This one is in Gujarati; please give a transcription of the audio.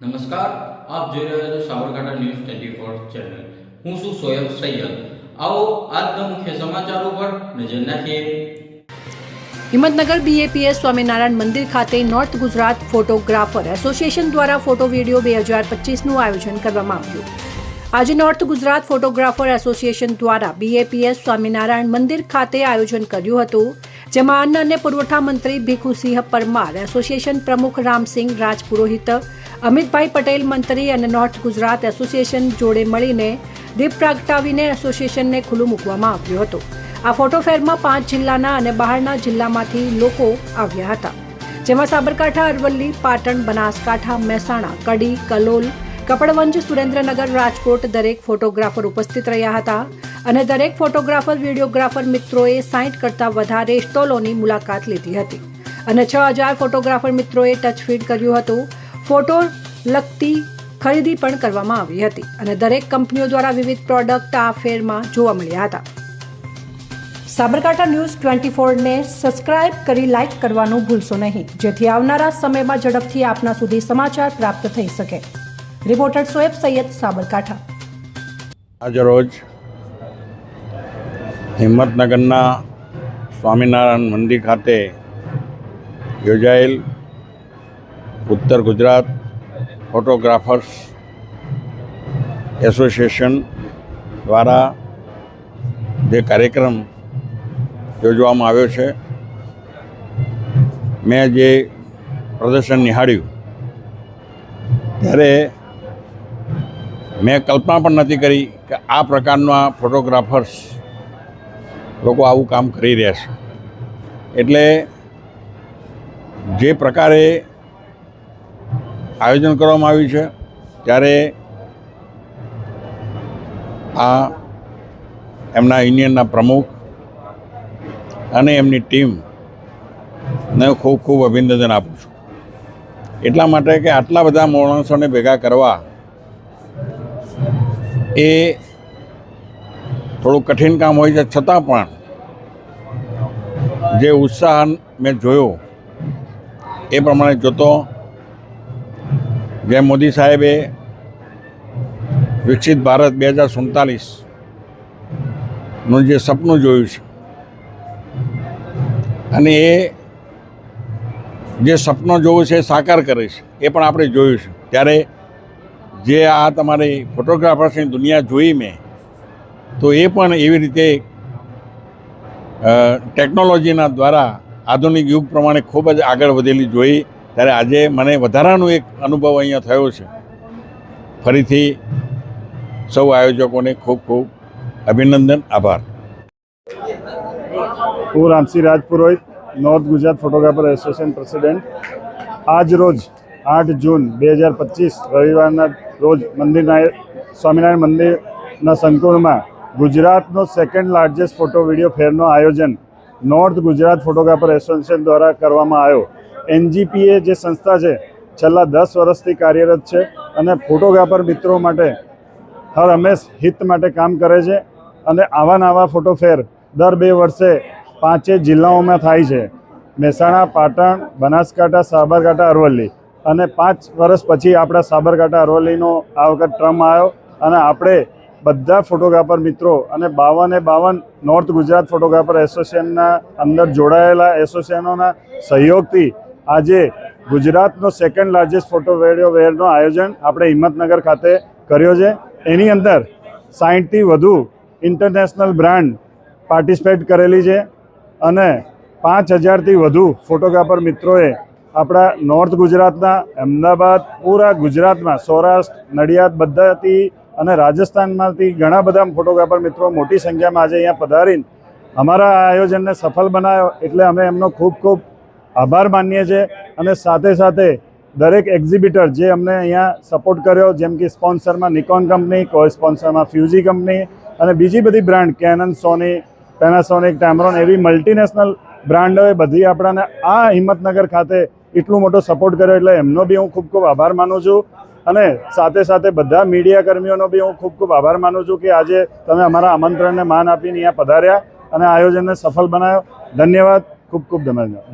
નમસ્કાર, આપ જોઈ રહ્યા છો સાબરકાંઠા ન્યૂઝ 24 ચેનલ। હું છું સોયબ સૈયદ। આવો આજના મુખ્ય સમાચાર ઉપર નજર નાખીએ। હિંમતનગર BAPS સ્વામિનારાયણ મંદિર ખાતે નોર્થ ગુજરાત ફોટોગ્રાફર એસોસિએશન દ્વારા ફોટો વિડીયો 2025નું આયોજન કરવામાં આવ્યું। આજે નોર્થ ગુજરાત ફોટોગ્રાફર એસોસિએશન દ્વારા BAPS સ્વામિનારાયણ મંદિર ખાતે આયોજન કર્યું હતું, જેમાં અન્ન અને પુરવઠા મંત્રી ભીખુસિંહ પરમાર, એસોસિએશન પ્રમુખ રામસિંહ રાજપુરોહિત, અમિતભાઈ પટેલ મંત્રી અને નોર્થ ગુજરાત એસોસિએશન જોડે મળીને દીપ પ્રગટાવીને એસોસિએશનને ખુલ્લું મૂકવામાં આવ્યું હતું। આ ફોટો ફેરમાં 5 જિલ્લાના અને બહારના જિલ્લામાંથી લોકો આવ્યા હતા, જેમાં સાબરકાંઠા, અરવલ્લી, પાટણ, બનાસકાંઠા, મહેસાણા, કડી, કલોલ, કપડવંજ, સુરેન્દ્રનગર, રાજકોટ દરેક ફોટોગ્રાફર ઉપસ્થિત રહ્યા હતા અને દરેક ફોટોગ્રાફર વિડીયોગ્રાફર મિત્રોએ 60 કરતાં વધારે સ્ટોલોની મુલાકાત લીધી હતી અને 6000 ફોટોગ્રાફર મિત્રોએ ટચ ફીડ કર્યું હતું। ફોટો લગતી ખરીદી પણ કરવામાં આવી હતી અને દરેક કંપનીઓ દ્વારા વિવિધ પ્રોડક્ટ આ ફેરમાં જોવા મળ્યા હતા। સાબરકાંઠા ન્યૂઝ 24 ને સબસ્ક્રાઇબ કરી લાઇક કરવાનું ભૂલશો નહીં, જેથી આવનારા સમયમાં ઝડપથી આપના સુધી સમાચાર પ્રાપ્ત થઈ શકે। રિપોર્ટર સોએબ સૈયદ, સાબરકાંઠા। આજે રોજ હિંમતનગરના સ્વામિનારાયણ મંદિર ખાતે યોજાયેલ ઉત્તર ગુજરાત ફોટોગ્રાફર્સ એસોસિએશન દ્વારા જે કાર્યક્રમ યોજવામાં આવ્યો છે, મેં જે પ્રદર્શન નિહાળ્યું ત્યારે મેં કલ્પના પણ નથી કરી કે આ પ્રકારના ફોટોગ્રાફર્સ લોકો આવું કામ કરી રહ્યા છે। એટલે જે પ્રકારે આયોજન કરવામાં આવ્યું છે ત્યારે આ એમના યુનિયનના પ્રમુખ અને એમની ટીમને ખૂબ ખૂબ અભિનંદન આપું છું, એટલા માટે કે આટલા બધા માણસોને ભેગા કરવા એ થોડું કઠિન કામ હોય છે, છતાં પણ જે ઉત્સાહ મેં જોયો એ પ્રમાણે જોતો જેમ મોદી સાહેબે વિકસિત ભારત 2047નું જે સપનું જોયું છે અને એ જે સપનો જોવું છે એ સાકાર કરે છે, એ પણ આપણે જોયું છે। ત્યારે જે આ તમારી ફોટોગ્રાફર્સની દુનિયા જોઈ મેં, તો એ પણ એવી રીતે ટેકનોલોજીના દ્વારા આધુનિક યુગ પ્રમાણે ખૂબ જ આગળ વધેલી જોઈ। ત્યારે આજે મને વધારાનો એક અનુભવ અહીંયા થયો છે। ફરીથી સૌ આયોજકોને ખૂબ ખૂબ અભિનંદન, આભાર। હું Ramsinh Rajpurohit, north Gujarat photographer association president. આજ રોજ 8 જૂન 2025 રવિવારના રોજ સ્વામિનારાયણ મંદિરના સંકુલમાં ગુજરાતનો સેકન્ડ લાર્જેસ્ટ ફોટો વિડીયો ફેરનો આયોજન નોર્થ ગુજરાત ફોટોગ્રાફર એસોસિએશન દ્વારા કરવામાં આવ્યો। NGPA જે સંસ્થા છે છેલ્લા 10 વર્ષથી કાર્યરત છે અને ફોટોગ્રાફર મિત્રો માટે હર હંમેશ હિત માટે કામ કરે છે અને આવા નવા ફોટો ફેર દર 2 વર્ષે 5 જિલ્લાઓમાં થાય છે, મહેસાણા, પાટણ, બનાસકાંઠા, સાબરકાંઠા, અરવલ્લી, અને 5 વર્ષ પછી આપણા સાબરકાંઠા અરવલ્લીનો આ વખત ટ્રમ આવ્યો અને આપણે બધા ફોટોગ્રાફર મિત્રો અને 52 નોર્થ ગુજરાત ફોટોગ્રાફર એસોસિએશનના અંદર જોડાયેલા એસોસિએશનોના સહયોગથી આજે ગુજરાતનો સેકન્ડ લાર્જેસ્ટ ફોટો વિડીયો ફેરનો આયોજન આપણે હિંમતનગર ખાતે કર્યો છે। એની અંદર 60થી વધુ ઇન્ટરનેશનલ બ્રાન્ડ પાર્ટિસિપેટ કરેલી છે અને 5000થી વધુ ફોટોગ્રાફર મિત્રોએ આપણા નોર્થ ગુજરાતના, અમદાવાદ, પૂરા ગુજરાતમાં, સૌરાષ્ટ્ર, નડિયાદ બધાથી અને રાજસ્થાનમાંથી ઘણા બધા ફોટોગ્રાફર મિત્રો મોટી સંખ્યામાં આજે અહીંયા પધારીને અમારા આયોજનને સફળ બનાવ્યો, એટલે અમે એમનો ખૂબ ખૂબ આભાર માનીએ છીએ। અને સાથે સાથે દરેક એક્ઝિબિટર જે અમને અહીંયા સપોર્ટ કર્યો, જેમ કે સ્પોન્સરમાં નિકોન કંપની, કોઈ સ્પોન્સરમાં ફ્યુજી કંપની અને બીજી બધી બ્રાન્ડ, કેનન, સોની, પેનાસોનિક, ટેમરોન, એવી મલ્ટીનેશનલ બ્રાન્ડોએ બધી આપણાને આ હિંમતનગર ખાતે એટલું મોટો સપોર્ટ કર્યો, એટલે એમનો બી હું ખૂબ ખૂબ આભાર માનું છું। અને સાથે સાથે બધા મીડિયા કર્મીઓનો બી હું ખૂબ ખૂબ આભાર માનું છું કે આજે તમે અમારા આમંત્રણને માન આપીને અહીંયા પધાર્યા અને આયોજનને સફળ બનાવ્યો। ધન્યવાદ, ખૂબ ખૂબ ધન્યવાદ।